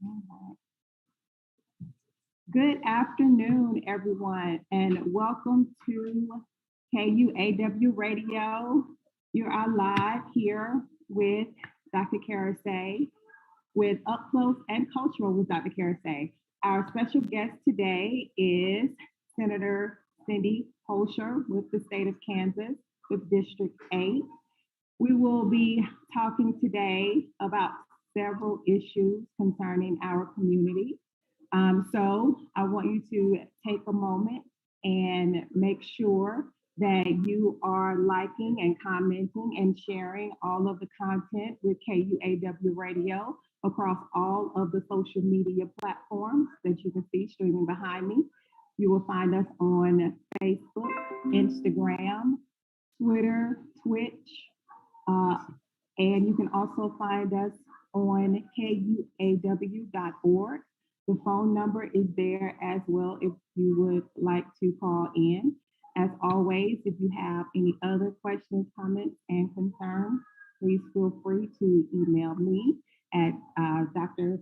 All right. Good afternoon, everyone, and welcome to KUAW Radio. You are live here with DrKArissaAnnette with Up Close and Cultural with DrKArissaAnnette. Our special guest today is Senator Cindy Holscher with the state of Kansas with District 8. We will be talking today about several issues concerning our community. So I want you to take a moment and make sure that you are liking and commenting and sharing all of the content with KUAW Radio across all of the social media platforms that you can see streaming behind me. You will find us on Facebook, Instagram, Twitter, Twitch, uh, and you can also find us on kuaw.org. The phone number is there as well if you would like to call in. As always, if you have any other questions, comments, and concerns, please feel free to email me at Dr.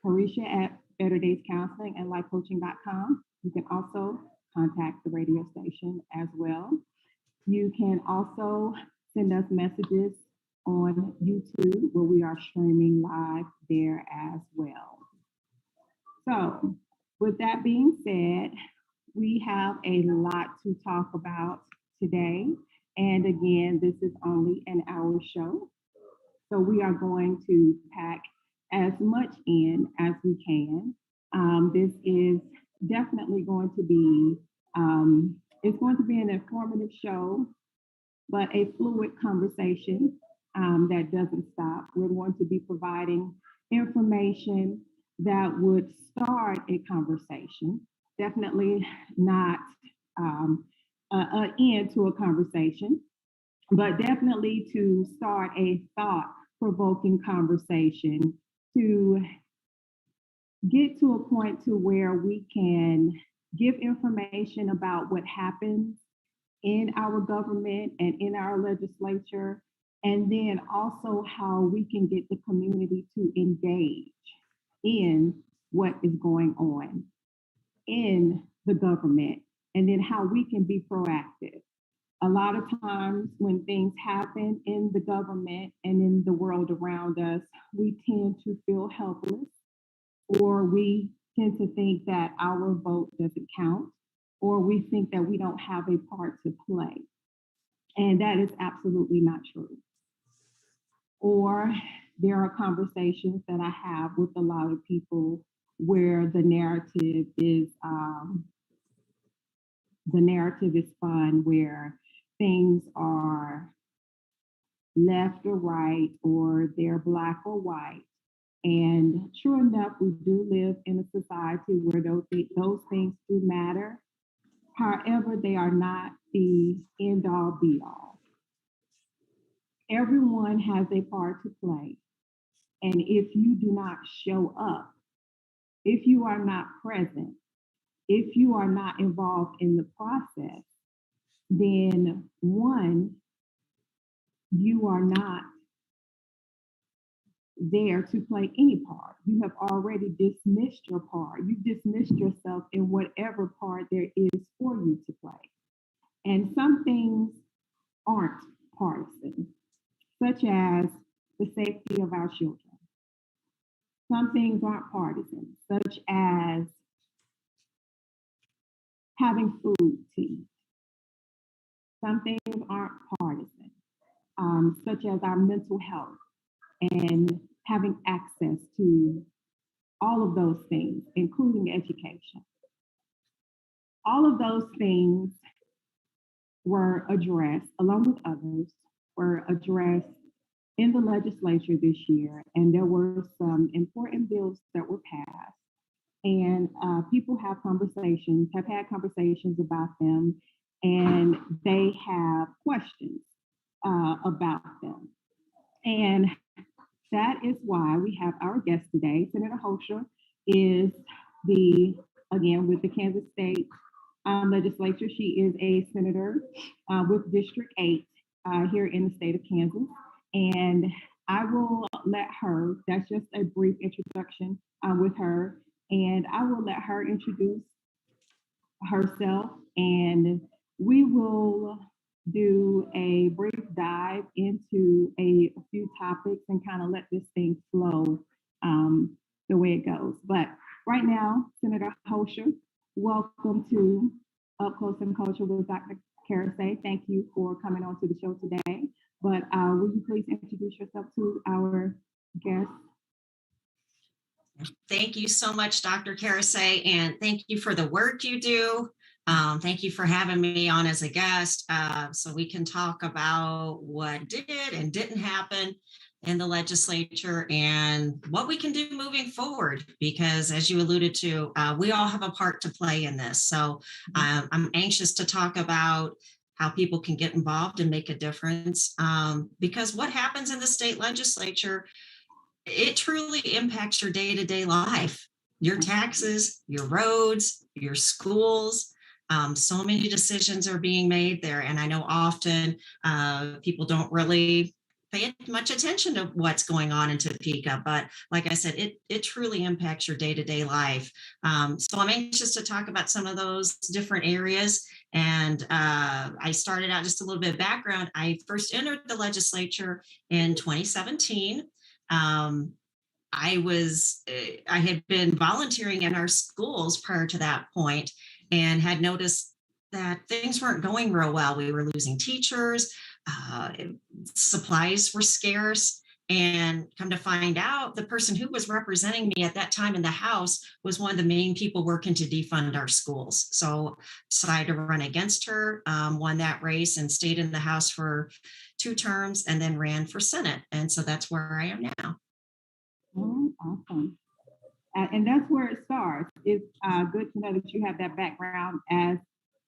Carisha at Better Days Counseling and LifeCoaching.com. You can also contact the radio station as well. You can also send us messages on YouTube where we are streaming live there as well. So, with that being said, we have a lot to talk about today. And again, this is only an hour show. So, we are going to pack as much in as we can. This is definitely going to be it's going to be an informative show, but a fluid conversation that doesn't stop. We're going to be providing information that would start a conversation, definitely not an end to a conversation, but definitely to start a thought provoking conversation to get to a point to where we can give information about what happens in our government and in our legislature, and then also how we can get the community to engage in what is going on in the government, and then how we can be proactive. A lot of times when things happen in the government and in the world around us, we tend to feel helpless, or we tend to think that our vote doesn't count, or we think that we don't have a part to play. And that is absolutely not true. Or there are conversations that I have with a lot of people where the narrative is spun where things are left or right, or they're black or white. And true enough, we do live in a society where those things do matter. However, they are not the end all be all. Everyone has a part to play. And if you do not show up, if you are not present, if you are not involved in the process, then one, you are not there to play any part. You have already dismissed your part. You dismissed yourself in whatever part there is for you to play. And some things aren't partisan, such as the safety of our children. Some things aren't partisan, such as having food to eat. Some things aren't partisan, such as our mental health and having access to all of those things, including education. All of those things were addressed, along with others, were addressed in the legislature this year, and there were some important bills that were passed. And people have had conversations about them, and they have questions about them. And that is why we have our guest today. Senator Holscher is again, with the Kansas State legislature. She is a senator with District 8 here in the state of Kansas. And I will let her, that's just a brief introduction with her, and I will let her introduce herself, and we will do a brief dive into a few topics and kind of let this thing flow um, the way it goes. But right now, Senator Holscher, welcome to Up Close and Culture with Dr. DrKArissaAnnette. Thank you for coming on to the show today. But will you please introduce yourself to our guests? Thank you so much, Dr. DrKArissaAnnette, and thank you for the work you do. Thank you for having me on as a guest so we can talk about what did and didn't happen in the legislature and what we can do moving forward, because as you alluded to, we all have a part to play in this. So I'm anxious to talk about how people can get involved and make a difference, because what happens in the state legislature, it truly impacts your day-to-day life, your taxes, your roads, your schools. So many decisions are being made there. And I know often people don't really pay much attention to what's going on in Topeka, but like I said, it truly impacts your day-to-day life. So I'm anxious to talk about some of those different areas. And I started out just a little bit of background. I first entered the legislature in 2017. I had been volunteering in our schools prior to that point and had noticed that things weren't going real well. We were losing teachers, supplies were scarce, and come to find out, the person who was representing me at that time in the House was one of the main people working to defund our schools. So decided to run against her, won that race and stayed in the House for 2 terms and then ran for Senate. And so that's where I am now. Oh, awesome. And that's where it starts. It's good to know that you have that background as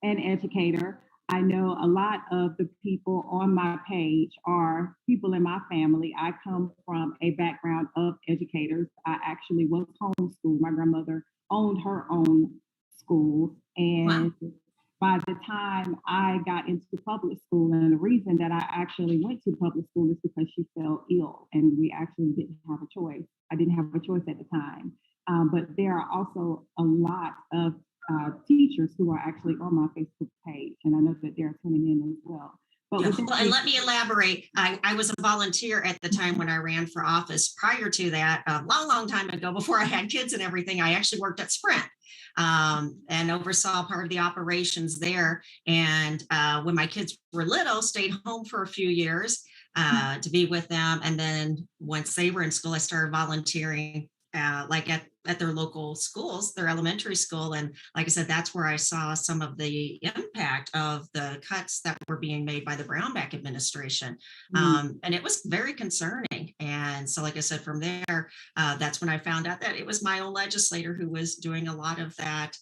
an educator. I know a lot of the people on my page are people in my family. I come from a background of educators. I actually was homeschooled. My grandmother owned her own school. And wow. By the time I got into public school, and the reason that I actually went to public school is because she fell ill and we actually didn't have a choice. I didn't have a choice at the time. But there are also a lot of teachers who are actually on my Facebook page, and I know that they're tuning in as well. But and let me elaborate. I was a volunteer at the time when I ran for office. Prior to that, a long time ago, before I had kids and everything, I actually worked at Sprint and oversaw part of the operations there. And when my kids were little, stayed home for a few years to be with them. And then once they were in school, I started volunteering like at their local schools, their elementary school. And like I said, that's where I saw some of the impact of the cuts that were being made by the Brownback administration. And it was very concerning. And so, like I said, from there, that's when I found out that it was my own legislator who was doing a lot of that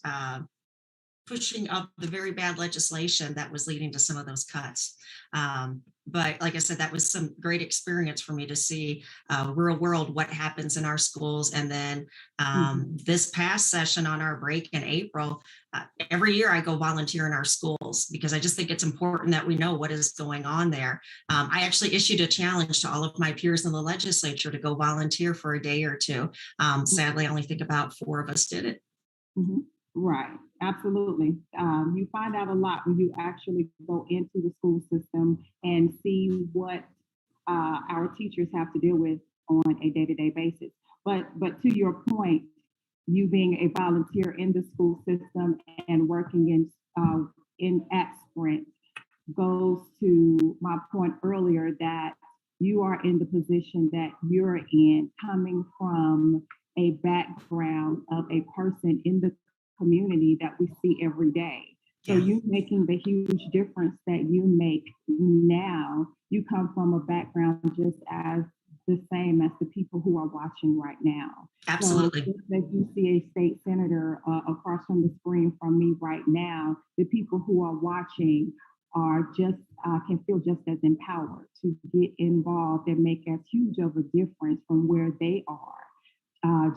pushing up the very bad legislation that was leading to some of those cuts. But like I said, that was some great experience for me to see real world what happens in our schools. And then this past session on our break in April, every year I go volunteer in our schools because I just think it's important that we know what is going on there. I actually issued a challenge to all of my peers in the legislature to go volunteer for a day or two. Sadly, I only think about 4 of us did it. Mm-hmm. Right, absolutely. You find out a lot when you actually go into the school system and see what our teachers have to deal with on a day-to-day basis. But to your point, you being a volunteer in the school system and working at Sprint goes to my point earlier that you are in the position that you're in, coming from a background of a person in the community that we see every day. So you making the huge difference that you make now, you come from a background just as the same as the people who are watching right now. Absolutely. So if you see a state senator across from the screen from me right now, the people who are watching are just can feel just as empowered to get involved and make as huge of a difference from where they are.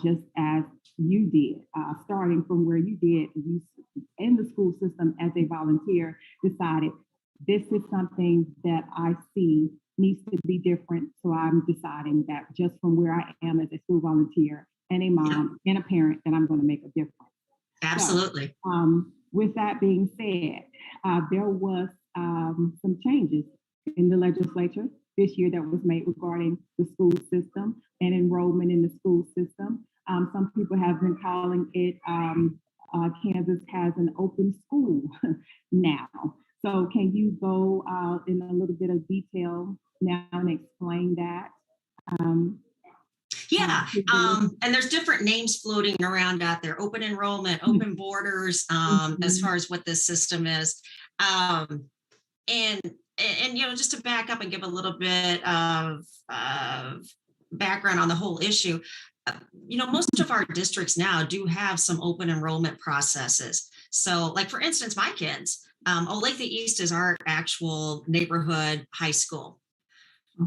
Just as you did, starting from where you did, you in the school system as a volunteer decided this is something that I see needs to be different. So I'm deciding that just from where I am as a school volunteer and a mom and a parent, that I'm going to make a difference. Absolutely. So, with that being said, there was some changes in the legislature this year that was made regarding the school system and enrollment in the school system. Some people have been calling it Kansas has an open school now. So can you go in a little bit of detail now and explain that? Yeah, and there's different names floating around out there: open enrollment, open borders, as far as what this system is. And just to back up and give a little bit of background on the whole issue, most of our districts now do have some open enrollment processes. So, like for instance, my kids, Olathe East is our actual neighborhood high school.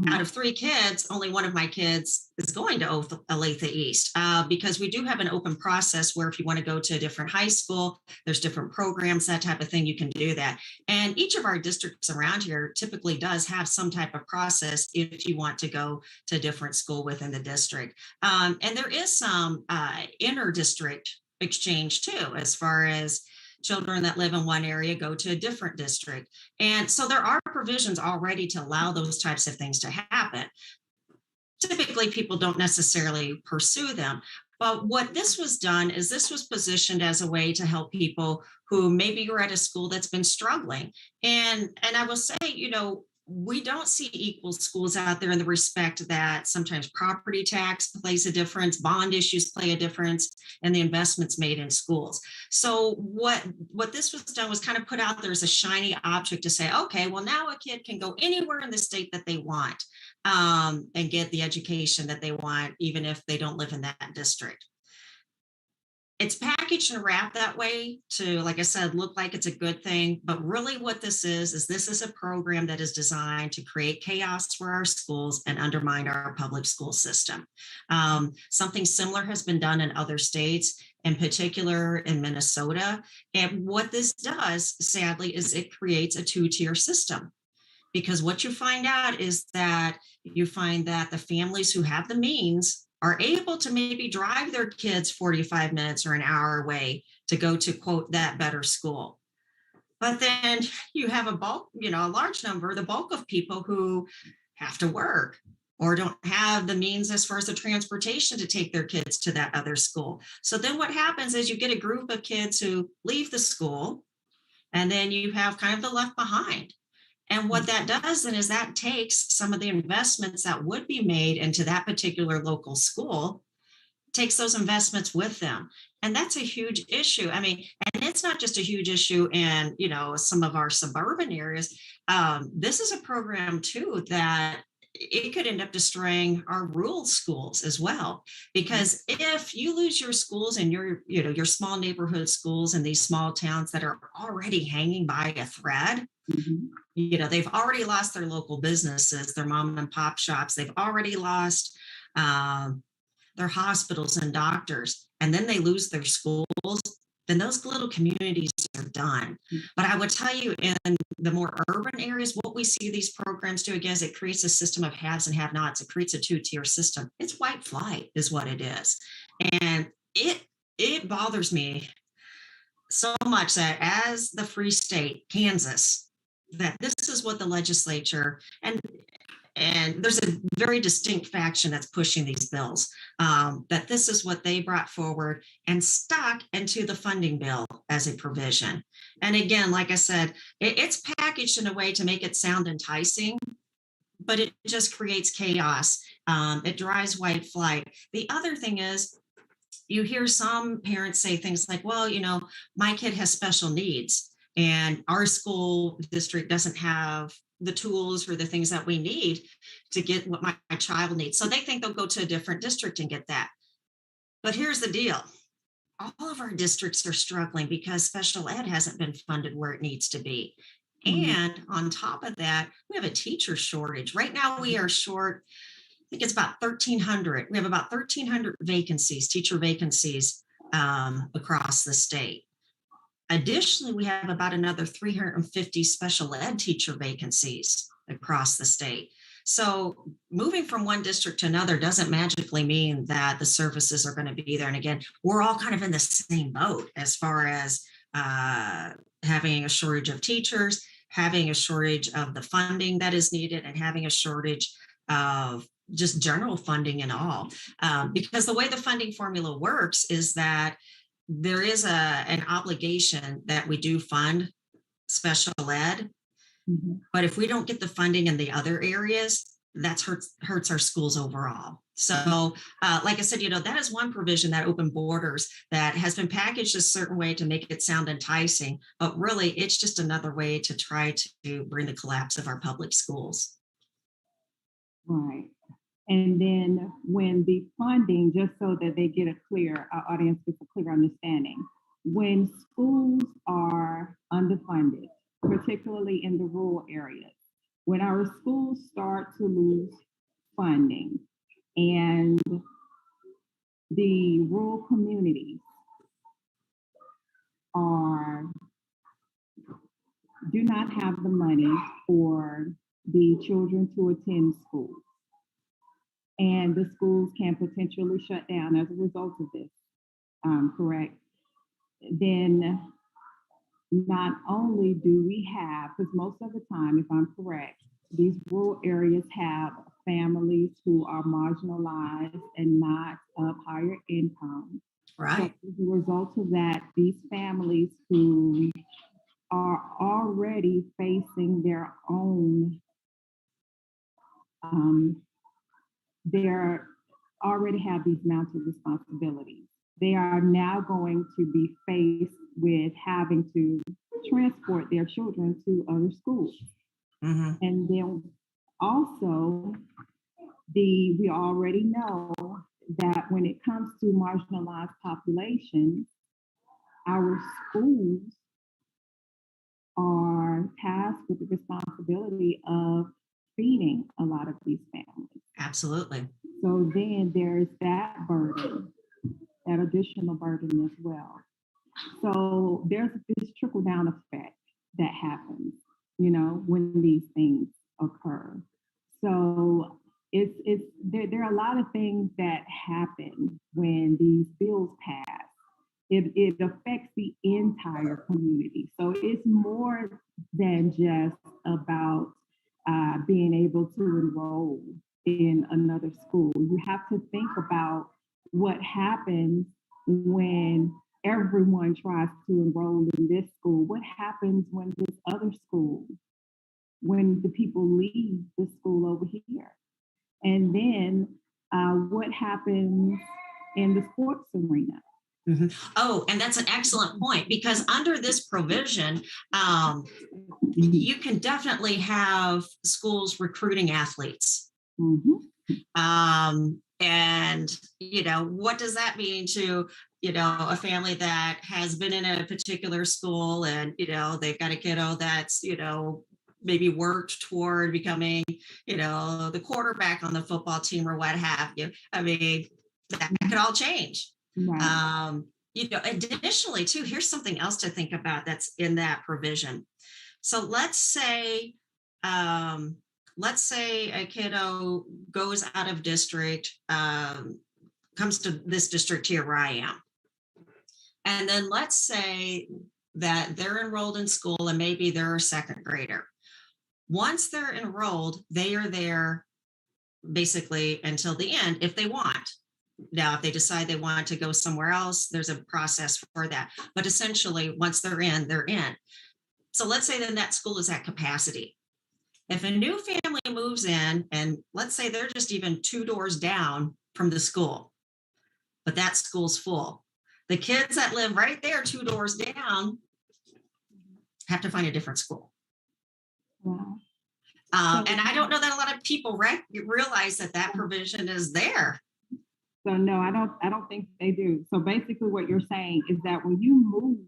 Out of 3 kids, only one of my kids is going to Olathe East because we do have an open process where if you want to go to a different high school, there's different programs, that type of thing, you can do that. And each of our districts around here typically does have some type of process if you want to go to a different school within the district. And there is some inter-district exchange too, as far as children that live in one area go to a different district. And so there are provisions already to allow those types of things to happen. Typically, people don't necessarily pursue them. But what this was done is this was positioned as a way to help people who maybe are at a school that's been struggling. And I will say, we don't see equal schools out there in the respect that sometimes property tax plays a difference, bond issues play a difference, and the investments made in schools. So what this was done was kind of put out there as a shiny object to say, okay, well, now a kid can go anywhere in the state that they want and get the education that they want, even if they don't live in that district. It's packaged and wrapped that way to, like I said, look like it's a good thing. But really what this is this is a program that is designed to create chaos for our schools and undermine our public school system. Something similar has been done in other states, in particular in Minnesota. And what this does, sadly, is it creates a 2-tier system. Because what you find out is that the families who have the means are able to maybe drive their kids 45 minutes or an hour away to go to, quote, that better school. But then you have a large number, the bulk of people who have to work or don't have the means as far as the transportation to take their kids to that other school. So then what happens is you get a group of kids who leave the school, and then you have kind of the left behind. And what that does then is that takes some of the investments that would be made into that particular local school, takes those investments with them. And that's a huge issue. I mean, and it's not just a huge issue in, some of our suburban areas. This is a program too that it could end up destroying our rural schools as well. Because if you lose your schools and your small neighborhood schools in these small towns that are already hanging by a thread, they've already lost their local businesses, their mom and pop shops. They've already lost their hospitals and doctors, and then they lose their schools. Then those little communities are done. But I would tell you, in the more urban areas, what we see these programs do again is it creates a system of haves and have-nots. It creates a 2-tier system. It's white flight is what it is. And it bothers me so much that as the free state, Kansas, that this is what the legislature and there's a very distinct faction that's pushing these bills, that this is what they brought forward and stuck into the funding bill as a provision. And again, like I said, it's packaged in a way to make it sound enticing, but it just creates chaos. It drives white flight. The other thing is, you hear some parents say things like, well, my kid has special needs and our school district doesn't have the tools or the things that we need to get what my child needs. So they think they'll go to a different district and get that. But here's the deal. All of our districts are struggling because special ed hasn't been funded where it needs to be. And on top of that, we have a teacher shortage. Right now we are short, I think it's about 1,300. We have about 1,300 vacancies, teacher vacancies across the state. Additionally, we have about another 350 special ed teacher vacancies across the state. So moving from one district to another doesn't magically mean that the services are going to be there. And again, we're all kind of in the same boat as far as having a shortage of teachers, having a shortage of the funding that is needed, and having a shortage of just general funding and all. Because the way the funding formula works is that there is an obligation that we do fund special ed. Mm-hmm. But if we don't get the funding in the other areas, that hurts our schools overall. So like I said, that is one provision, that open borders, that has been packaged a certain way to make it sound enticing, but really it's just another way to try to bring the collapse of our public schools. Right. And then when the funding, just so that they get our audience gets a clear understanding, when schools are underfunded, particularly in the rural areas, when our schools start to lose funding and the rural communities do not have the money for the children to attend school, and the schools can potentially shut down as a result of this, correct? Then not only do we have, because most of the time, if I'm correct, these rural areas have families who are marginalized and not of higher income. Right. So as a result of that, these families who are already facing their own, they already have these mounted responsibilities. They are now going to be faced with having to transport their children to other schools. Mm-hmm. And then also, we already know that when it comes to marginalized populations, our schools are tasked with the responsibility of feeding a lot of these families. Absolutely. So then there's that burden, that additional burden as well. So there's this trickle down effect that happens, when these things occur. So there are a lot of things that happen when these bills pass. It affects the entire community. So it's more than just about being able to enroll in another school. You have to think about what happens when everyone tries to enroll in this school. What happens when this other school, when the people leave the school over here? And then what happens in the sports arena? Mm-hmm. Oh, and that's an excellent point, because under this provision, you can definitely have schools recruiting athletes. Mm-hmm. And, what does that mean to, a family that has been in a particular school and, they've got a kiddo that's, maybe worked toward becoming, the quarterback on the football team or what have you. I mean, that could all change. Right. Additionally, too, here's something else to think about that's in that provision. So let's say a kiddo goes out of district, comes to this district here where I am. And then let's say that they're enrolled in school and maybe they're a second grader. Once they're enrolled, they are there basically until the end if they want. Now, if they decide they want to go somewhere else, there's a process for that. But essentially, once they're in, they're in. So let's say then that school is at capacity. If a new family moves in, and let's say they're just even 2 doors down from the school, but that school's full, the kids that live right there 2 doors down have to find a different school. Wow. And I don't know that a lot of people realize that provision is there. So no, I don't think they do. So basically what you're saying is that when you move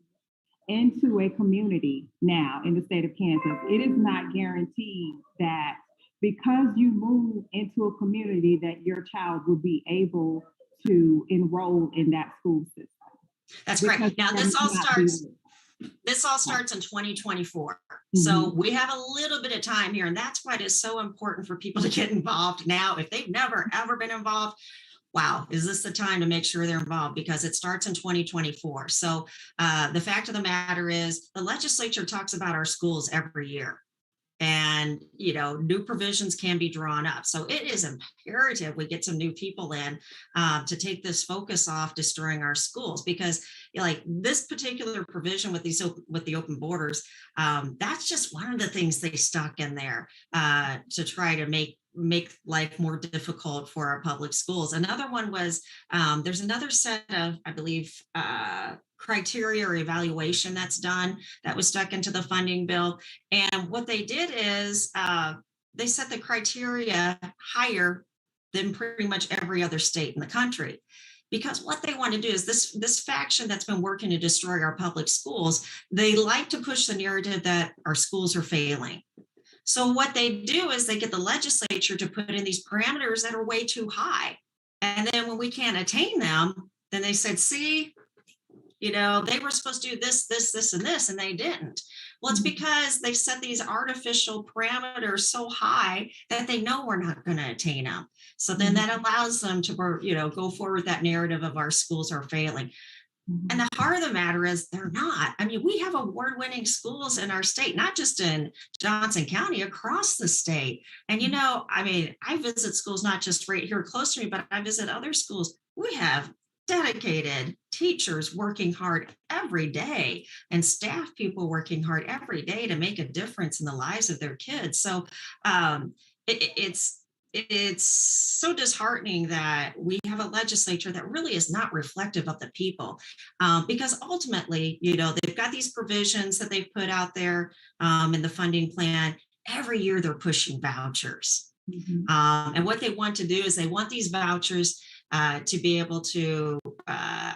into a community now in the state of Kansas, it is not guaranteed that because you move into a community that your child will be able to enroll in that school system. That's correct. Now this all starts. This all starts in 2024. Mm-hmm. So we have a little bit of time here. And that's why it is so important for people to get involved now. If they've never, ever been involved, wow, is this the time to make sure they're involved? Because it starts in 2024. So the fact of the matter is the legislature talks about our schools every year. And, new provisions can be drawn up. So it is imperative we get some new people in to take this focus off destroying our schools, because like this particular provision with the open borders, that's just one of the things they stuck in there to try to make life more difficult for our public schools. Another one was there's another set of, I believe, criteria or evaluation that's done that was stuck into the funding bill. And what they did is they set the criteria higher than pretty much every other state in the country. Because what they want to do is this faction that's been working to destroy our public schools, they like to push the narrative that our schools are failing. So what they do is they get the legislature to put in these parameters that are way too high. And then when we can't attain them, then they said, see, they were supposed to do this, and this, and they didn't. Well, it's because they've set these artificial parameters so high that they know we're not going to attain them. So then that allows them to, go forward that narrative of our schools are failing. And the heart of the matter is they're not. I mean, we have award-winning schools in our state, not just in Johnson County, across the state. And, I visit schools not just right here close to me, but I visit other schools. We have dedicated teachers working hard every day and staff people working hard every day to make a difference in the lives of their kids. So it's so disheartening that we have a legislature that really is not reflective of the people, because ultimately, they've got these provisions that they've put out there in the funding plan. Every year they're pushing vouchers. And what they want to do is they want these vouchers to be able to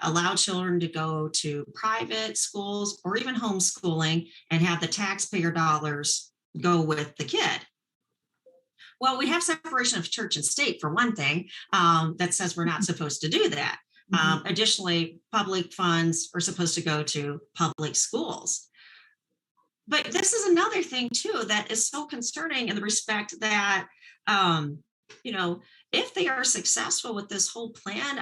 allow children to go to private schools or even homeschooling and have the taxpayer dollars go with the kid. Well, we have separation of church and state, for one thing, that says we're not supposed to do that. Additionally, public funds are supposed to go to public schools. But this is another thing, too, that is so concerning in the respect that, if they are successful with this whole plan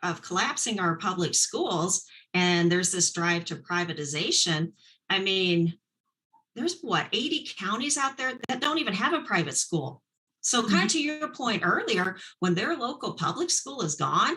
of collapsing our public schools, and there's this drive to privatization, I mean, there's 80 counties out there that don't even have a private school. So kind of to your point earlier, when their local public school is gone,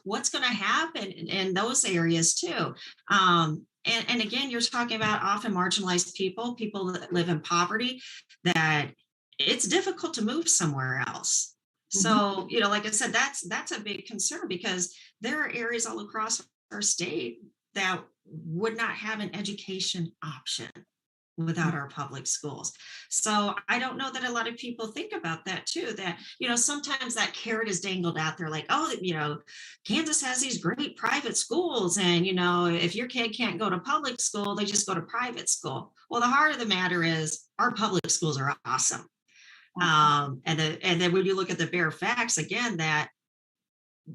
what's going to happen in those areas too? And again, you're talking about often marginalized people that live in poverty, that it's difficult to move somewhere else. So, like I said, that's a big concern, because there are areas all across our state that would not have an education option without our public schools. So I don't know that a lot of people think about that too, that, sometimes that carrot is dangled out there like, oh, Kansas has these great private schools. And, if your kid can't go to public school, they just go to private school. Well, the heart of the matter is our public schools are awesome. And then when you look at the bare facts, again, that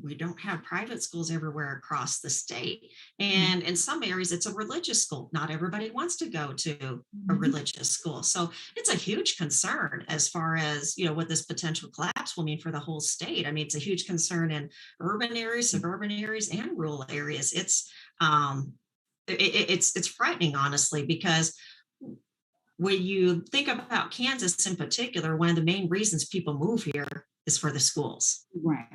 we don't have private schools everywhere across the state. And in some areas, it's a religious school. Not everybody wants to go to a religious school. So it's a huge concern as far as, what this potential collapse will mean for the whole state. I mean, it's a huge concern in urban areas, suburban areas, and rural areas. It's frightening, honestly, because when you think about Kansas in particular, one of the main reasons people move here is for the schools. Right.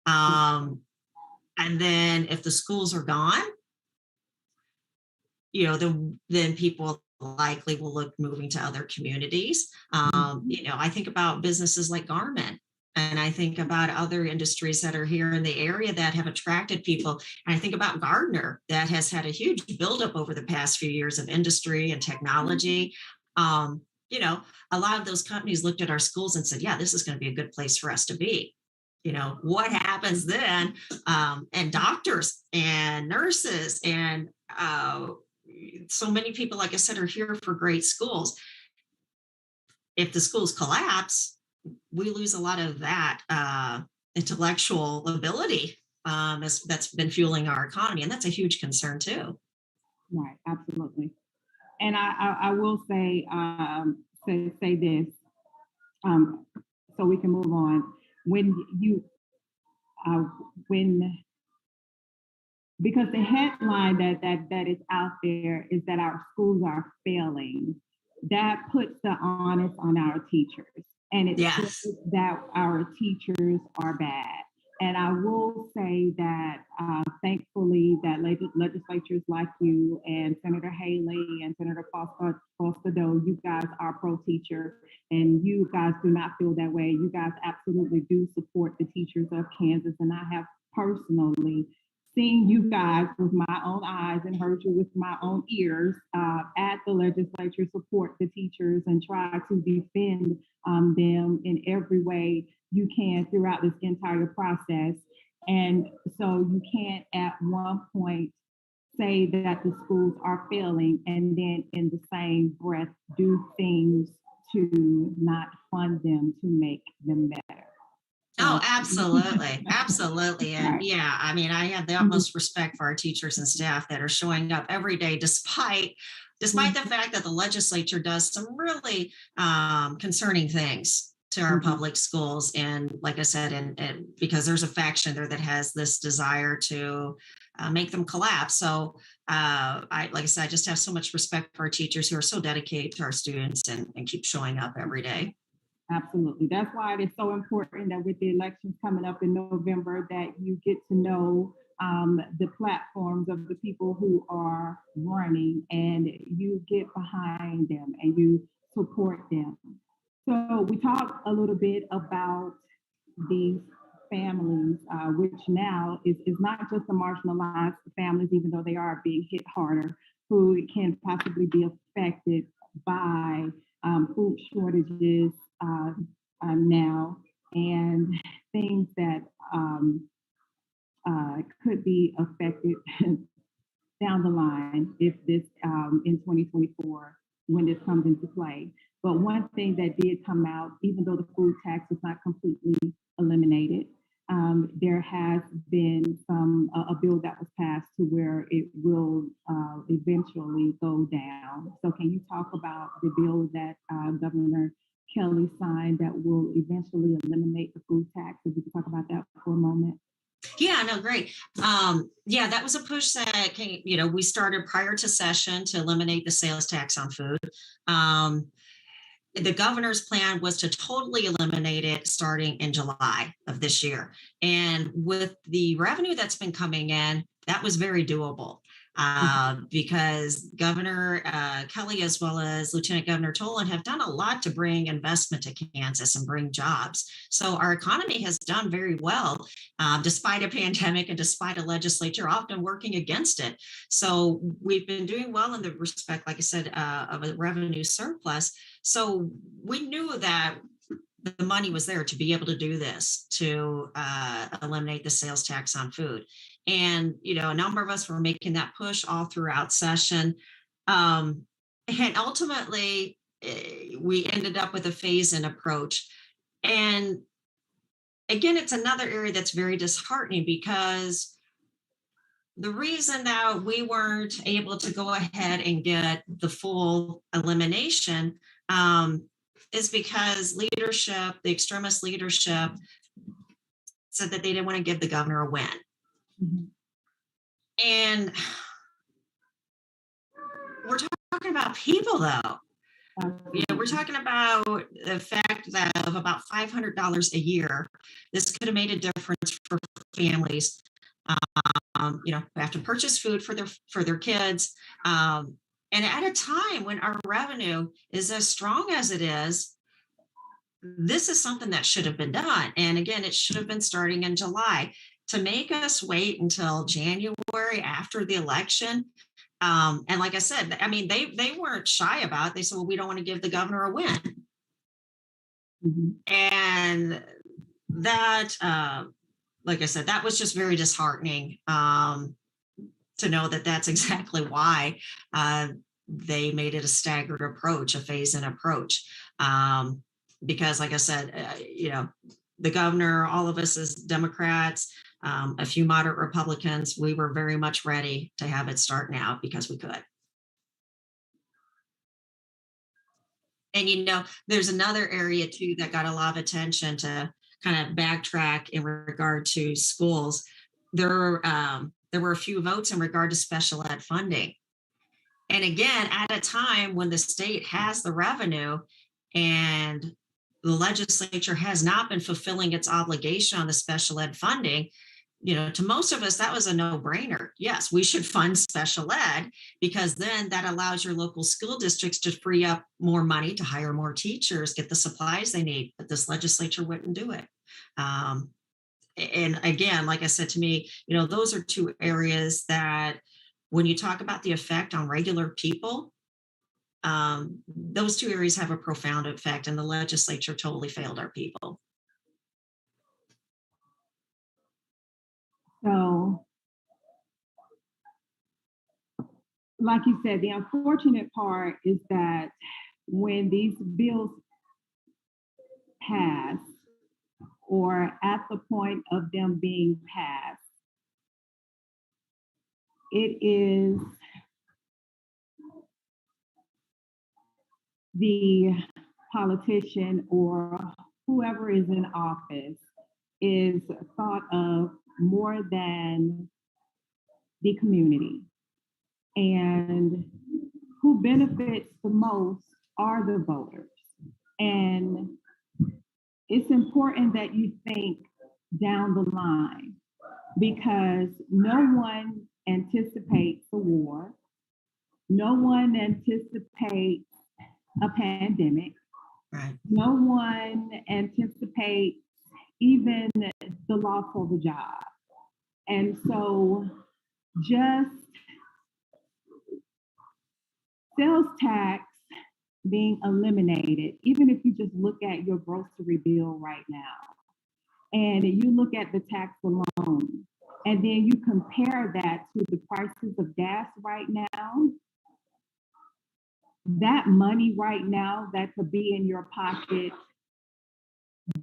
And then if the schools are gone, then people likely will look moving to other communities. I think about businesses like Garment, and I think about other industries that are here in the area that have attracted people. And I think about Gardner, that has had a huge buildup over the past few years of industry and technology. A lot of those companies looked at our schools and said, yeah, this is going to be a good place for us to be. What happens then? And doctors and nurses and so many people, like I said, are here for great schools. If the schools collapse, we lose a lot of that intellectual ability that's been fueling our economy. And that's a huge concern too. Right, absolutely. And I will say this, so we can move on. When you when because the headline that is out there is that our schools are failing, that puts the onus on our teachers, and it Yes. says that our teachers are bad. And I will say that thankfully that legislatures like you and Senator Haley and Senator Foster, you guys are pro-teacher, and you guys do not feel that way. You guys absolutely do support the teachers of Kansas, and I have personally seen you guys with my own eyes and heard you with my own ears at the legislature support the teachers and try to defend them in every way you can throughout this entire process. And so you can't at one point say that the schools are failing and then in the same breath do things to not fund them to make them better. Oh, absolutely. Absolutely. And Right. yeah, I mean, I have the utmost respect for our teachers and staff that are showing up every day despite the fact that the legislature does some really concerning things to our public schools. And like I said, and because there's a faction there that has this desire to make them collapse. So like I said, I just have so much respect for our teachers who are so dedicated to our students and keep showing up every day. Absolutely. That's why it is so important that with the elections coming up in November, that you get to know the platforms of the people who are running and you get behind them and you support them. So we talked a little bit about these families, which now is not just the marginalized families, even though they are being hit harder, who can possibly be affected by food shortages now and things that could be affected down the line if this in 2024 when this comes into play. But one thing that did come out, even though the food tax is not completely eliminated, there has been a bill that was passed to where it will eventually go down. So can you talk about the bill that Governor Kelly signed that will eventually eliminate the food tax? If we could talk about that for a moment. Yeah, no, great. Yeah, that was a push that came, we started prior to session to eliminate the sales tax on food. The governor's plan was to totally eliminate it starting in July of this year. And with the revenue that's been coming in, that was very doable. Because Governor Kelly, as well as Lieutenant Governor Tolan, have done a lot to bring investment to Kansas and bring jobs. So our economy has done very well, despite a pandemic and despite a legislature often working against it. So we've been doing well in the respect, like I said, of a revenue surplus. So we knew that the money was there to be able to do this, to eliminate the sales tax on food. And, a number of us were making that push all throughout session. And ultimately, we ended up with a phase-in approach. And again, it's another area that's very disheartening because the reason that we weren't able to go ahead and get the full elimination is because leadership, the extremist leadership, said that they didn't want to give the governor a win. Mm-hmm. And we're talking about people, though. We're talking about the fact that of about $500 a year, this could have made a difference for families. Who have to purchase food for their kids. And at a time when our revenue is as strong as it is, this is something that should have been done. And again, it should have been starting in July. To make us wait until January after the election. And like I said, I mean, they weren't shy about it. They said, well, we don't want to give the governor a win. Mm-hmm. And that, like I said, that was just very disheartening to know that that's exactly why they made it a staggered approach, a phase-in approach. Because like I said, the governor, all of us as Democrats, a few moderate Republicans, we were very much ready to have it start now because we could. And, you know, there's another area too that got a lot of attention to kind of backtrack in regard to schools. There were a few votes in regard to special ed funding. And again, at a time when the state has the revenue and the legislature has not been fulfilling its obligation on the special ed funding, you know, to most of us, that was a no-brainer. Yes, we should fund special ed because then that allows your local school districts to free up more money to hire more teachers, get the supplies they need. But this legislature wouldn't do it. And again, like I said, to me, you know, those are two areas that when you talk about the effect on regular people, those two areas have a profound effect, and the legislature totally failed our people. So, like you said, the unfortunate part is that when these bills pass or at the point of them being passed, it is the politician or whoever is in office is thought of more than the community. And who benefits the most are the voters. And it's important that you think down the line because no one anticipates a war. No one anticipates a pandemic. Right. No one anticipates even the loss of a job. And so just sales tax being eliminated, even if you just look at your grocery bill right now, and you look at the tax alone, and then you compare that to the prices of gas right now, that money right now that could be in your pocket,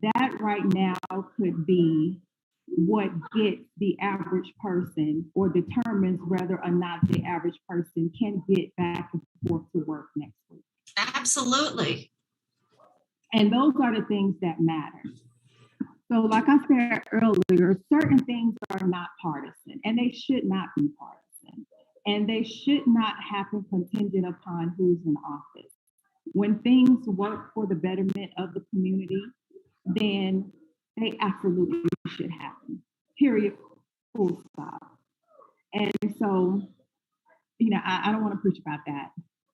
that right now could be what gets the average person or determines whether or not the average person can get back and forth to work next week. Absolutely. And those are the things that matter. So like I said earlier, certain things are not partisan and they should not be partisan. And they should not happen contingent upon who's in office. When things work for the betterment of the community, then they absolutely should happen. Period. Full stop. And so, you know, I don't want to preach about that.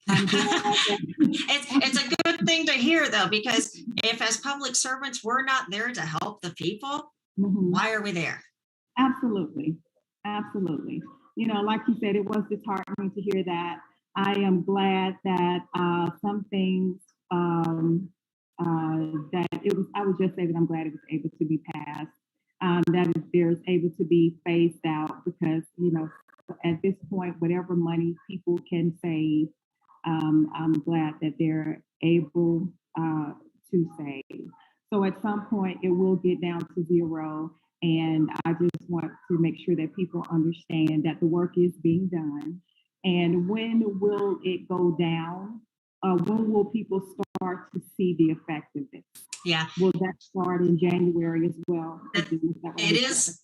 It's a good thing to hear, though, because if as public servants we're not there to help the people, why are we there? Absolutely. Absolutely. You know, like you said, it was disheartening to hear that. I am glad that some things that it was, I would just say that I'm glad it was able to be passed, that there's able to be phased out because, you know, at this point, whatever money people can save, I'm glad that they're able to save. So at some point, it will get down to zero. And I just want to make sure that people understand that the work is being done. And when will it go down? When will people start to see the effect of it? Yeah. Will that start in January as well? It is,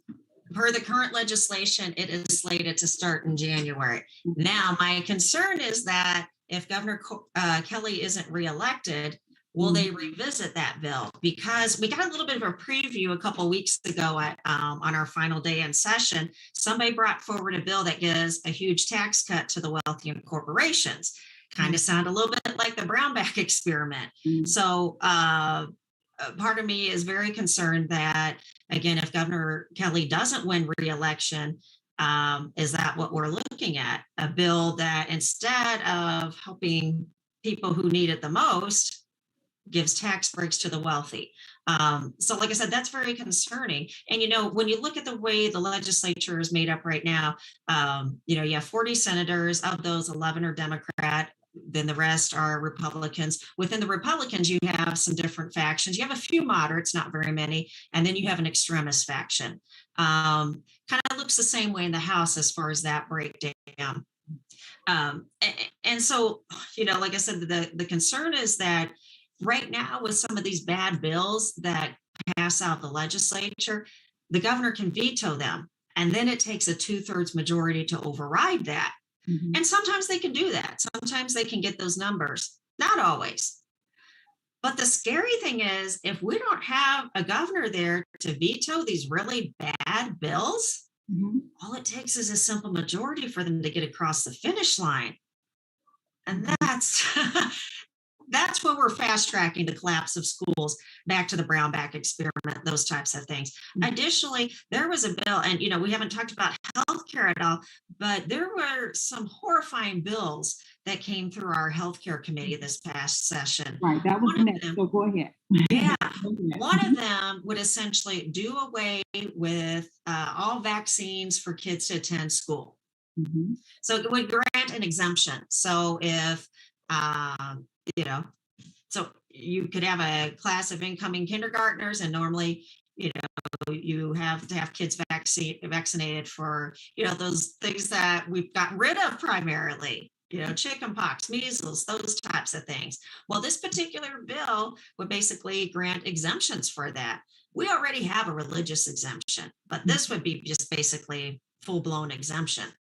per the current legislation, it is slated to start in January. Now, my concern is that if Governor Kelly isn't reelected, will they revisit that bill? Because we got a little bit of a preview a couple of weeks ago on our final day in session. Somebody brought forward a bill that gives a huge tax cut to the wealthy and corporations. Kind of sound a little bit like the Brownback experiment. So part of me is very concerned that, again, if Governor Kelly doesn't win re-election, is that what we're looking at? A bill that instead of helping people who need it the most, gives tax breaks to the wealthy. So like I said, that's very concerning. And, you know, when you look at the way the legislature is made up right now, you know, you have 40 senators. Of those, 11 are Democrat. then the rest are Republicans. Within the Republicans, you have some different factions. You have a few moderates, not very many, and then you have an extremist faction. Kind of looks the same way in the House as far as that breakdown. And so, like I said, the concern is that right now with some of these bad bills that pass out the legislature, the governor can veto them. And then it takes a 2/3 majority to override that. Mhm. And sometimes they can do that. Sometimes they can get those numbers, not always. But the scary thing is, if we don't have a governor there to veto these really bad bills, Mhm. all it takes is a simple majority for them to get across the finish line. And that's when we're fast tracking the collapse of schools, back to the Brownback experiment, those types of things. Mhm. Additionally, there was a bill, and we haven't talked about healthcare at all, but there were some horrifying bills that came through our healthcare committee this past session. Right, that was One the of next, them, so go ahead. yeah, Go ahead. one of them would essentially do away with all vaccines for kids to attend school. Mhm. So it would grant an exemption. So if, you know, so you could have a class of incoming kindergartners, and normally, you have to have kids vaccinated for, those things that we've gotten rid of primarily, chicken pox, measles, those types of things. Well, this particular bill would basically grant exemptions for that. We already have a religious exemption, but this would be just basically full-blown exemption.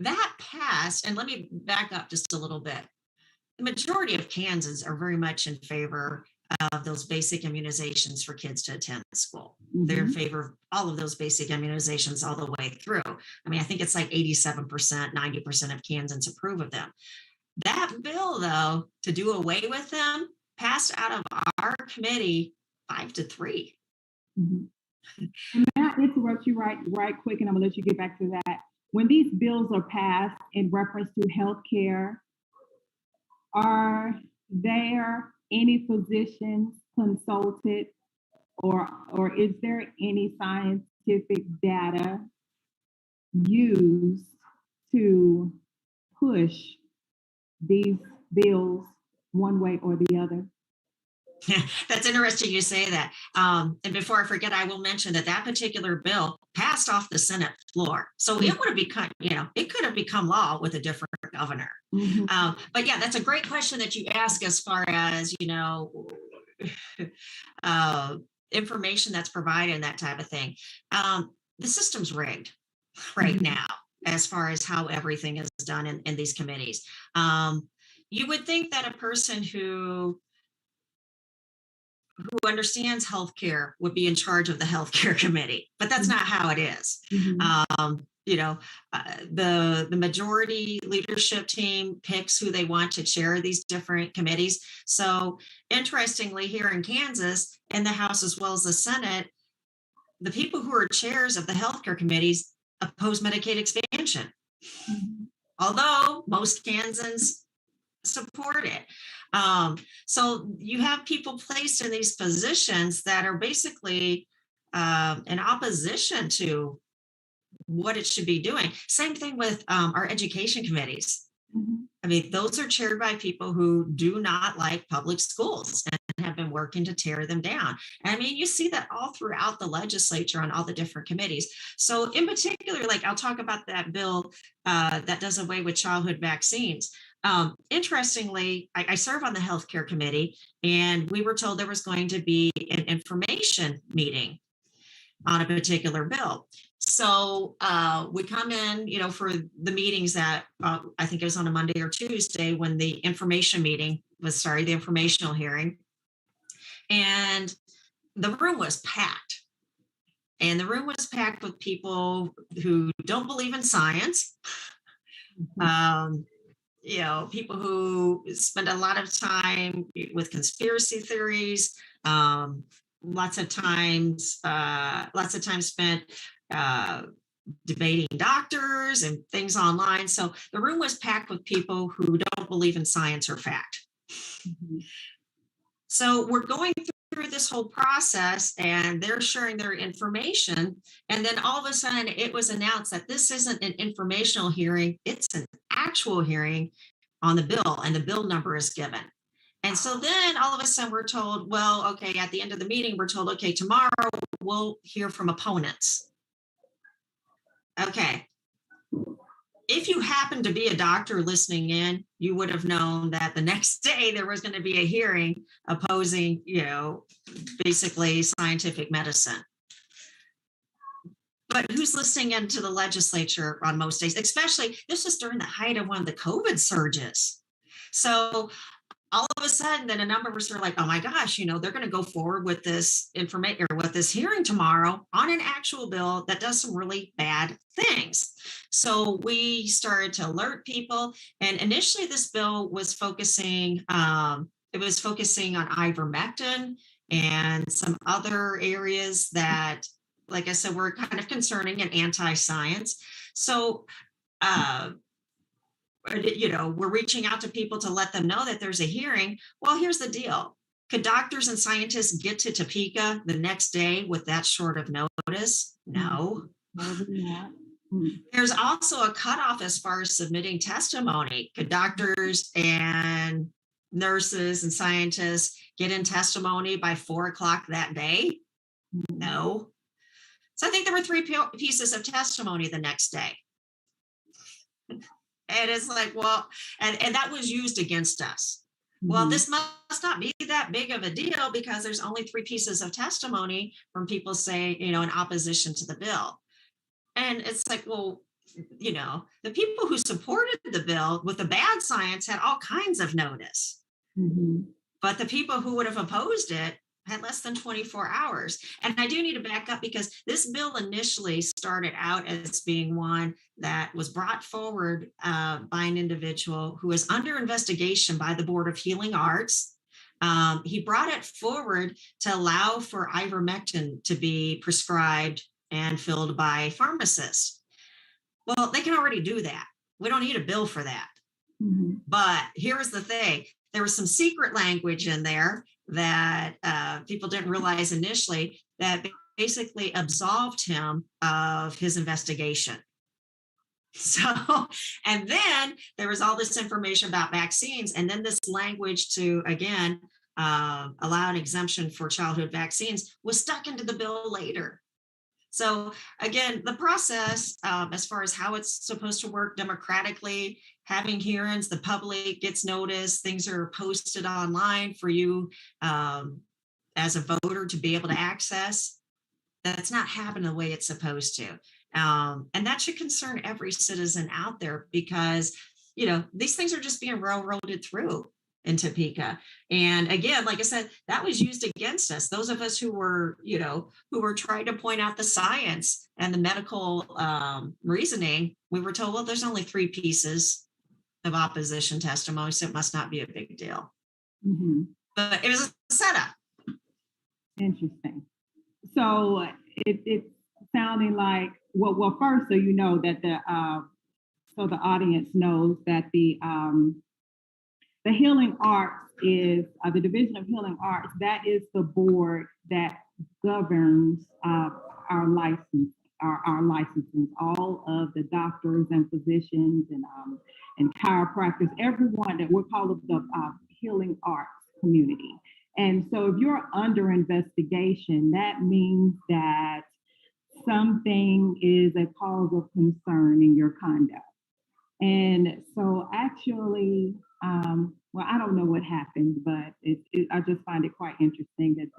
That passed, and let me back up just a little bit. The majority of Kansans are very much in favor of those basic immunizations for kids to attend school. They're in favor of all of those basic immunizations all the way through. I mean, I think it's like 87%, 90% of Kansans approve of them. That bill, though, to do away with them, passed out of our committee 5-3. Mhm. And may I interrupt you right quick, and I'm gonna let you get back to that. When these bills are passed in reference to healthcare, are there any physicians consulted, or is there any scientific data used to push these bills one way or the other? That's interesting you say that. And before I forget, I will mention that particular bill passed off the Senate floor. So it would have become, it could have become law with a different governor. Mhm. But yeah, that's a great question that you ask as far as, information that's provided and that type of thing. The system's rigged right Mhm. now as far as how everything is done in these committees. You would think that a person who understands healthcare would be in charge of the healthcare committee, but that's not how it is. Mhm. The majority leadership team picks who they want to chair these different committees. So interestingly, here in Kansas, in the House as well as the Senate, the people who are chairs of the healthcare committees oppose Medicaid expansion, Mhm. although most Kansans support it. So you have people placed in these positions that are basically in opposition to what it should be doing. Same thing with our education committees. Mhm. I mean, those are chaired by people who do not like public schools and have been working to tear them down. I mean, you see that all throughout the legislature on all the different committees. So in particular, like I'll talk about that bill that does away with childhood vaccines. Interestingly, I serve on the healthcare committee, and we were told there was going to be an information meeting on a particular bill. So we come in, for the meetings that I think it was on a Monday or Tuesday when the informational hearing, and the room was packed. And the room was packed with people who don't believe in science. People who spend a lot of time with conspiracy theories, lots of time spent debating doctors and things online. So the room was packed with people who don't believe in science or fact. Mhm. So we're going through this whole process and they're sharing their information. And then all of a sudden it was announced that this isn't an informational hearing, it's an actual hearing on the bill, and the bill number is given. And so then all of a sudden we're told, well, okay, at the end of the meeting, we're told, okay, tomorrow we'll hear from opponents. Okay. If you happen to be a doctor listening in, you would have known that the next day there was going to be a hearing opposing, basically scientific medicine. But who's listening into the legislature on most days? Especially, this was during the height of one of the COVID surges. So all of a sudden, then a number of us are like, oh my gosh, they're going to go forward with this information or with this hearing tomorrow on an actual bill that does some really bad things. So we started to alert people. And initially this bill was focusing, on ivermectin and some other areas that, like I said, were kind of concerning and anti-science. So, we're reaching out to people to let them know that there's a hearing. Well, here's the deal. Could doctors and scientists get to Topeka the next day with that short of notice? No. There's also a cutoff as far as submitting testimony. Could doctors and nurses and scientists get in testimony by 4:00 that day? No. So I think there were 3 pieces of testimony the next day. And it's like, well, and that was used against us. Well, this must not be that big of a deal because there's only 3 pieces of testimony from people saying, in opposition to the bill. And it's like, well, the people who supported the bill with the bad science had all kinds of notice. But the people who would have opposed it had less than 24 hours. And I do need to back up because this bill initially started out as being one that was brought forward by an individual who is under investigation by the Board of Healing Arts. He brought it forward to allow for ivermectin to be prescribed and filled by pharmacists. Well, they can already do that. We don't need a bill for that. But here's the thing. There was some secret language in there that people didn't realize initially that basically absolved him of his investigation. So, and then there was all this information about vaccines, and then this language to, again, allow an exemption for childhood vaccines was stuck into the bill later. So again, the process, as far as how it's supposed to work democratically, having hearings, the public gets notice, things are posted online for you as a voter to be able to access, that's not happening the way it's supposed to. And that should concern every citizen out there because, these things are just being railroaded through in Topeka. And again, like I said, that was used against us. Those of us who were trying to point out the science and the medical reasoning, we were told, well, there's only 3 pieces of opposition testimony, so it must not be a big deal. But it was a setup. Interesting. So it's sounding like, well, first, so you know that the audience knows that the Healing Arts is the Division of Healing Arts. That is the board that governs our license, our licensing. All of the doctors and physicians and chiropractors, everyone that we're called the Healing Arts community. And so, if you're under investigation, that means that something is a cause of concern in your conduct. And so, actually. Well, I don't know what happened, but I just find it quite interesting that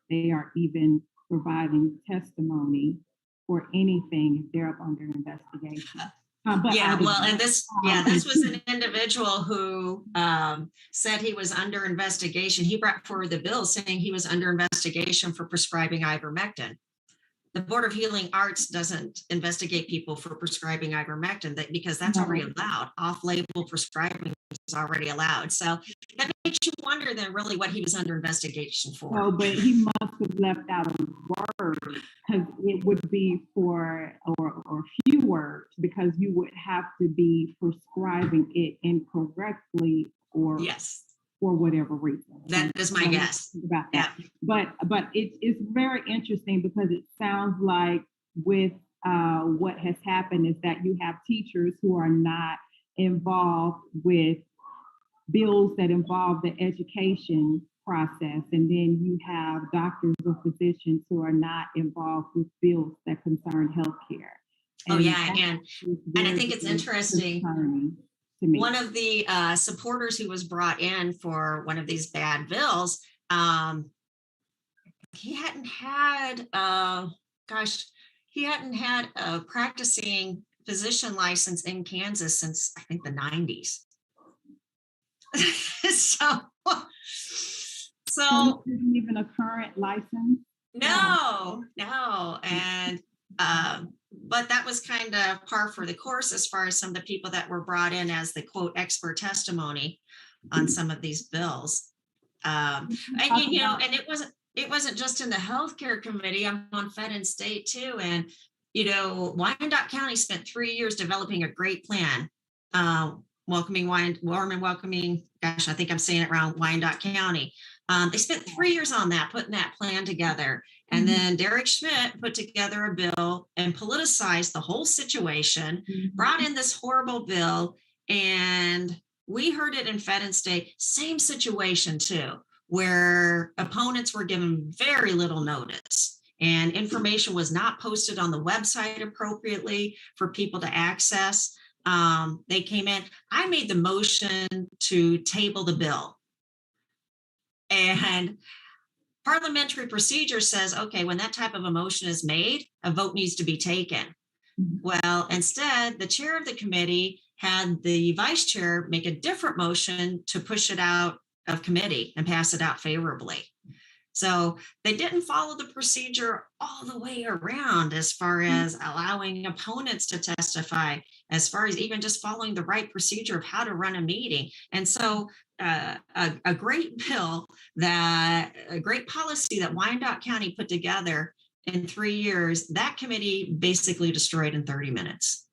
they are even providing testimony for anything if they're up under investigation. This was an individual who said he was under investigation. He brought forward the bill saying he was under investigation for prescribing ivermectin. The Board of Healing Arts doesn't investigate people for prescribing ivermectin because that's already allowed. Off-label prescribing is already allowed. So that makes you wonder then really what he was under investigation for. No, but he must have left out a word because it would be or few words because you would have to be prescribing it incorrectly or for whatever reason. That is my guess. About that. Yeah. But it's very interesting because it sounds like with what has happened is that you have teachers who are not involved with bills that involve the education process, and then you have doctors or physicians who are not involved with bills that concern healthcare. Oh yeah, and I think it's interesting. One of the supporters who was brought in for one of these bad bills, he hadn't had a practicing physician license in Kansas since I think the 90s. so isn't even a current license. No, and but that was kind of par for the course as far as some of the people that were brought in as the quote expert testimony on some of these bills. And it wasn't just in the healthcare committee. I'm on Fed and State too, and Wyandotte County spent 3 years developing a great plan, welcoming. Gosh, I think I'm saying it wrong. Wyandotte County. They spent 3 years on that, putting that plan together. And then Derek Schmidt put together a bill and politicized the whole situation, brought in this horrible bill. And we heard it in Fed and State, same situation too, where opponents were given very little notice and information was not posted on the website appropriately for people to access. They came in, I made the motion to table the bill. And parliamentary procedure says, okay, when that type of a motion is made, a vote needs to be taken. Well, instead, the chair of the committee had the vice chair make a different motion to push it out of committee and pass it out favorably. So they didn't follow the procedure all the way around as far as allowing opponents to testify, as far as even just following the right procedure of how to run a meeting. And so a great bill, a great policy that Wyandotte County put together in 3 years, that committee basically destroyed in 30 minutes.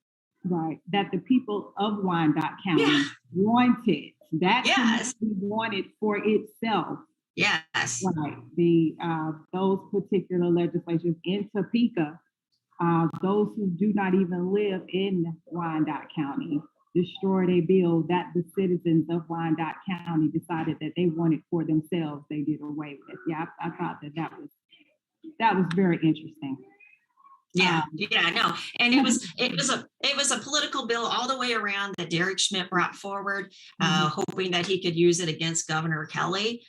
Right, that the people of Wyandotte County wanted. That committee wanted for itself. Yes. Right. Those particular legislatures in Topeka, those who do not even live in Wyandotte County, destroyed a bill that the citizens of Wyandotte County decided that they wanted for themselves. They did away with. Yeah, I thought that was very interesting. No, and it was a political bill all the way around that Derek Schmidt brought forward, hoping that he could use it against Governor Kelly.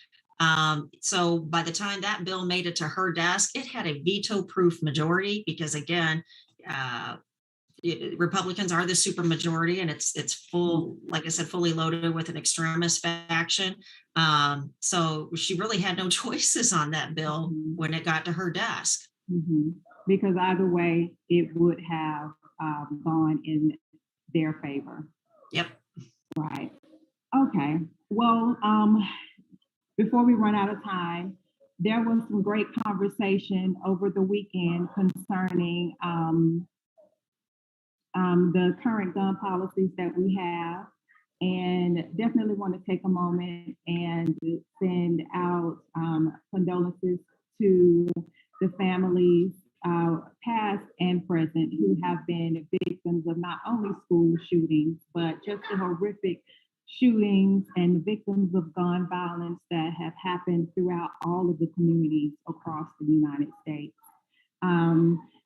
So by the time that bill made it to her desk, it had a veto-proof majority because, again, Republicans are the supermajority, and it's full, like I said, fully loaded with an extremist faction. So she really had no choices on that bill when it got to her desk. Because either way, it would have gone in their favor. Yep. Right. Okay. Well, before we run out of time, there was some great conversation over the weekend concerning the current gun policies that we have, and definitely want to take a moment and send out condolences to the families, past and present, who have been victims of not only school shootings, but just the horrific shootings and victims of gun violence that have happened throughout all of the communities across the United States.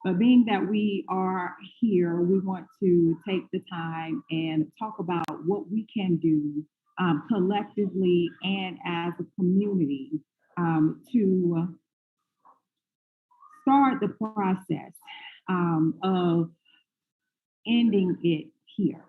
But being that we are here, we want to take the time and talk about what we can do collectively and as a community to start the process of ending it here.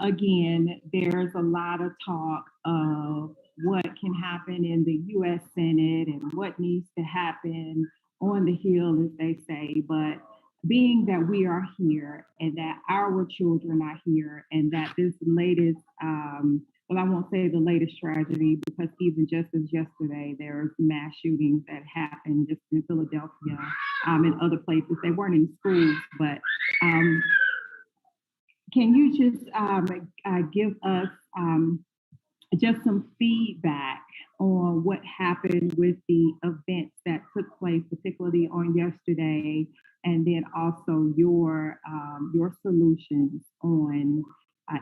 Again, there's a lot of talk of what can happen in the U.S. Senate and what needs to happen on the Hill, as they say, but being that we are here and that our children are here and that this latest, well, I won't say the latest tragedy, because even just as yesterday, there was mass shootings that happened just in Philadelphia and other places. They weren't in schools, but can you just give us just some feedback on what happened with the events that took place, particularly on yesterday, and then also your solutions on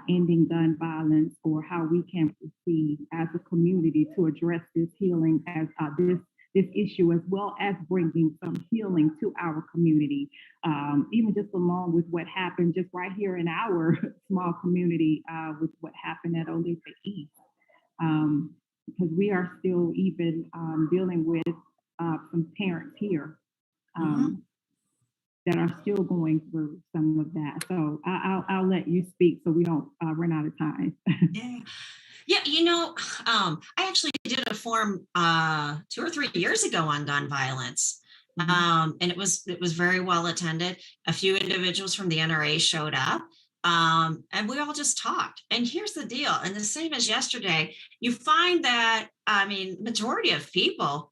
ending gun violence, or how we can proceed as a community to address this healing as this issue, as well as bringing some healing to our community, even just along with what happened just right here in our small community with what happened at Olathe East, because we are still even dealing with some parents here that are still going through some of that. So I'll let you speak so we don't run out of time. Yeah. Yeah, I actually did a forum 2 or 3 years ago on gun violence. And it was very well attended. A few individuals from the NRA showed up. And we all just talked. And here's the deal. And the same as yesterday, you find that, majority of people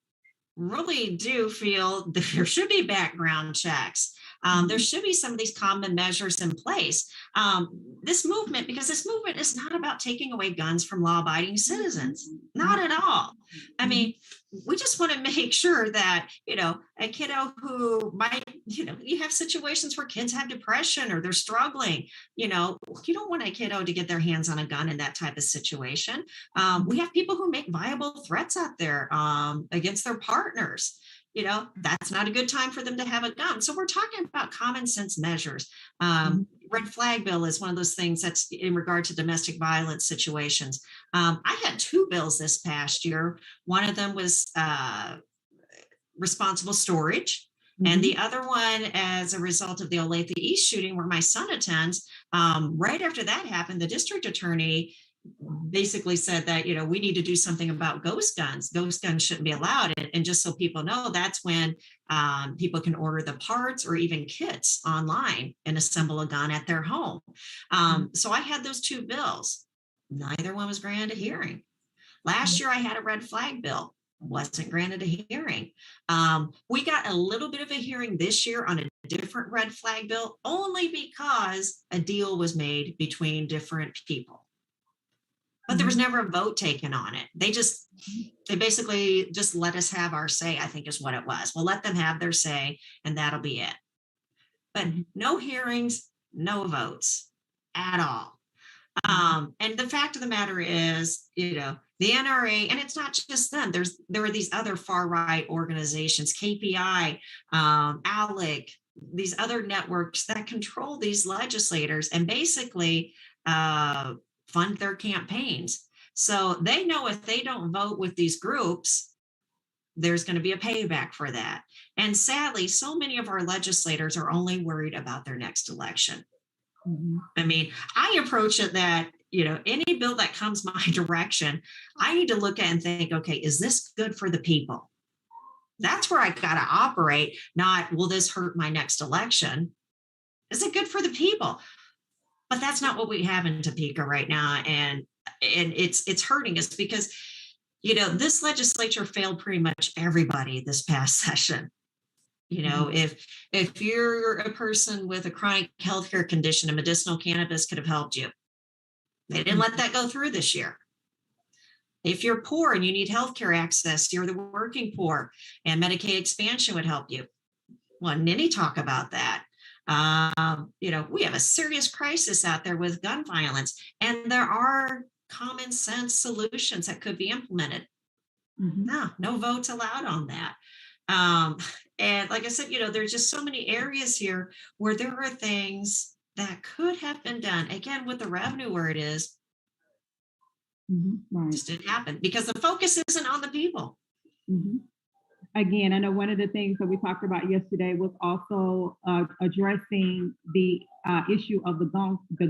really do feel that there should be background checks. There should be some of these common measures in place. This movement is not about taking away guns from law-abiding citizens, not at all. We just want to make sure that, a kiddo who might, you have situations where kids have depression or they're struggling, you don't want a kiddo to get their hands on a gun in that type of situation. We have people who make viable threats out there against their partners. That's not a good time for them to have a gun. So we're talking about common sense measures. Red flag bill is one of those things that's in regard to domestic violence situations. I had 2 bills this past year. One of them was responsible storage. And the other one, as a result of the Olathe East shooting where my son attends, right after that happened, the district attorney basically said that, we need to do something about ghost guns. Ghost guns shouldn't be allowed. And just so people know, that's when people can order the parts or even kits online and assemble a gun at their home. So I had those 2 bills. Neither one was granted a hearing. Last year, I had a red flag bill. Wasn't granted a hearing. We got a little bit of a hearing this year on a different red flag bill, only because a deal was made between different people. But there was never a vote taken on it. They basically just let us have our say, I think is what it was. We'll let them have their say and that'll be it. But no hearings, no votes at all. And the fact of the matter is, the NRA, and it's not just them, there are these other far right organizations, KPI, ALEC, these other networks that control these legislators and basically fund their campaigns. So they know if they don't vote with these groups, there's going to be a payback for that. And sadly, so many of our legislators are only worried about their next election. I approach it that, any bill that comes my direction, I need to look at and think, okay, is this good for the people? That's where I got to operate, not will this hurt my next election? Is it good for the people? But that's not what we have in Topeka right now. And it's hurting us because, this legislature failed pretty much everybody this past session. If you're a person with a chronic healthcare condition, a medicinal cannabis could have helped you. They didn't let that go through this year. If you're poor and you need healthcare access, you're the working poor, and Medicaid expansion would help you. Well, any talk about that. We have a serious crisis out there with gun violence, and there are common sense solutions that could be implemented. No votes allowed on that. And like I said, there's just so many areas here where there are things that could have been done. Again, with the revenue where it is, Right. just didn't happen because the focus isn't on the people. Again, I know one of the things that we talked about yesterday was also addressing the issue of the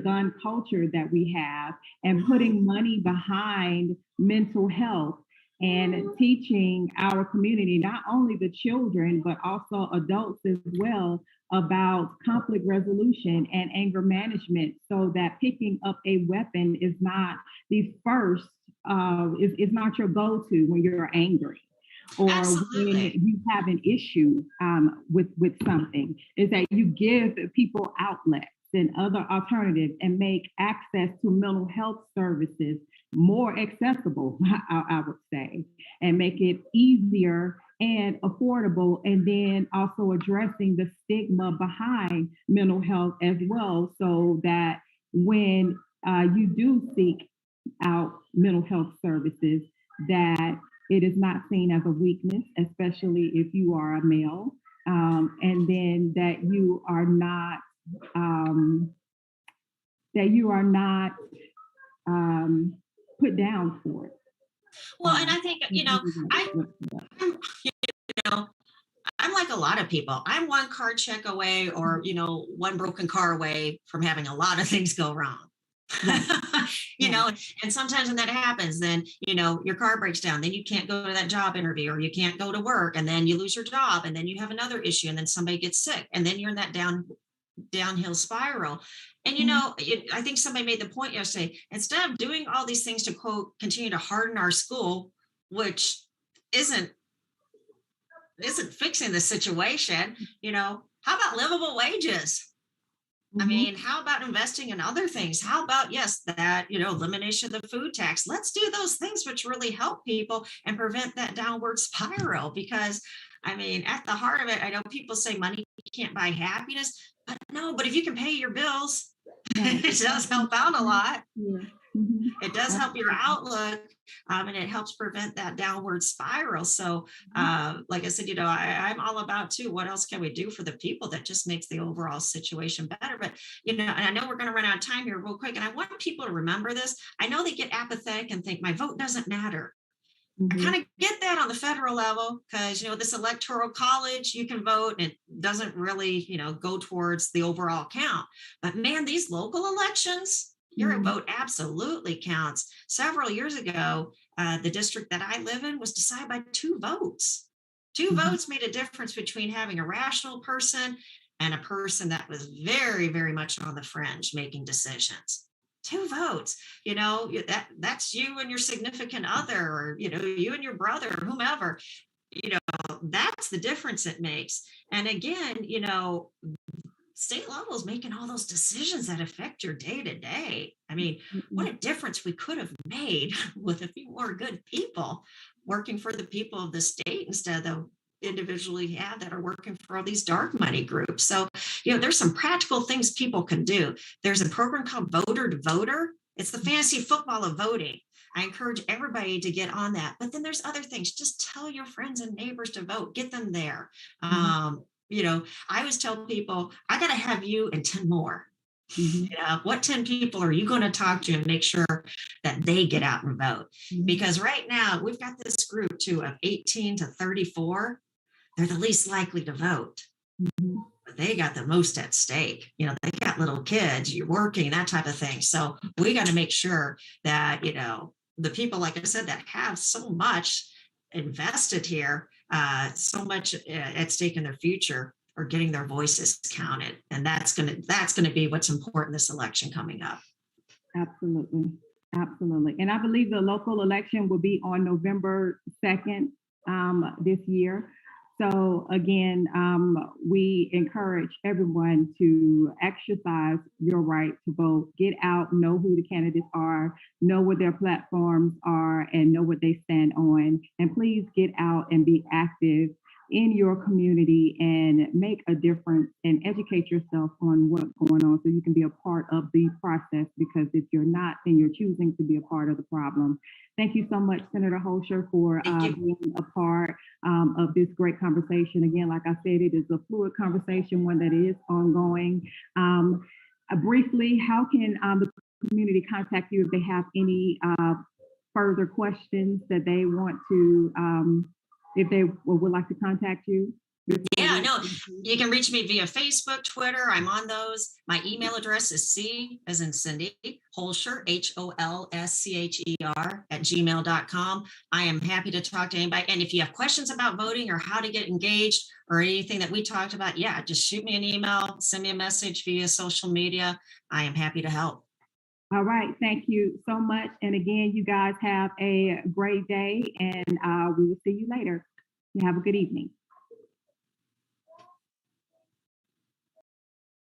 gun culture that we have and putting money behind mental health and teaching our community, not only the children, but also adults as well, about conflict resolution and anger management, so that picking up a weapon is not the first, is not your go-to when you're angry. Or Absolutely. when you have an issue with something, is that you give people outlets and other alternatives and make access to mental health services more accessible, I would say, and make it easier and affordable, and then also addressing the stigma behind mental health as well, so that when you do seek out mental health services, that it is not seen as a weakness, especially if you are a male, and then um, that you are not um, put down for it. Well, and I think, I'm, you know, I'm like a lot of people. I'm one car check away or, one broken car away from having a lot of things go wrong. And sometimes when that happens, then, your car breaks down, then you can't go to that job interview or you can't go to work, and then you lose your job, and then you have another issue, and then somebody gets sick, and then you're in that downhill spiral. And, I think somebody made the point yesterday, instead of doing all these things to, quote, continue to harden our school, which isn't fixing the situation, how about livable wages? I mean, how about investing in other things? How about, yes, that, elimination of the food tax? Let's do those things which really help people and prevent that downward spiral. Because, I mean, at the heart of it, I know people say money can't buy happiness, but if you can pay your bills, it does help out a lot. It does help your outlook, and it helps prevent that downward spiral. So, like I said, I'm all about too, what else can we do for the people that just makes the overall situation better? But, and I know we're going to run out of time here real quick, and I want people to remember this. I know they get apathetic and think my vote doesn't matter. I kind of get that on the federal level because, this electoral college, you can vote and it doesn't really, go towards the overall count. But man, these local elections, your vote absolutely counts. Several years ago, the district that I live in was decided by 2 votes. 2 votes made a difference between having a rational person and a person that was very, very much on the fringe making decisions. 2 votes, that's you and your significant other, or, you and your brother, or whomever, that's the difference it makes. And again, state level is making all those decisions that affect your day to day. I mean, what a difference we could have made with a few more good people working for the people of the state instead of individually that are working for all these dark money groups. So, there's some practical things people can do. There's a program called Voter to Voter. It's the fantasy football of voting. I encourage everybody to get on that. But then there's other things. Just tell your friends and neighbors to vote. Get them there. I always tell people, I got to have you and 10 more. What 10 people are you going to talk to and make sure that they get out and vote? Because right now we've got this group too of 18 to 34. They're the least likely to vote. But they got the most at stake. They got little kids, you're working, that type of thing. So we got to make sure that, the people, like I said, that have so much invested here, so much at stake in their future, are getting their voices counted. And that's going to be what's important this election coming up. Absolutely. Absolutely. And I believe the local election will be on November 2nd this year. So again, we encourage everyone to exercise your right to vote, get out, know who the candidates are, know what their platforms are, and know what they stand on. And please get out and be active in your community and make a difference and educate yourself on what's going on so you can be a part of the process, because if you're not, then you're choosing to be a part of the problem. Thank you so much, Senator Holscher, for being a part of this great conversation. Again, like I said, it is a fluid conversation, one that is ongoing. Briefly, how can the community contact you if they have any further questions that they want to if they would like to contact you? Yeah, no, you can reach me via Facebook, Twitter. I'm on those. My email address is C as in Cindy, Holscher, HOLSCHER @gmail.com. I am happy to talk to anybody. And if you have questions about voting or how to get engaged or anything that we talked about, just shoot me an email, send me a message via social media. I am happy to help. All right. Thank you so much. And again, you guys have a great day, and we will see you later. Have a good evening.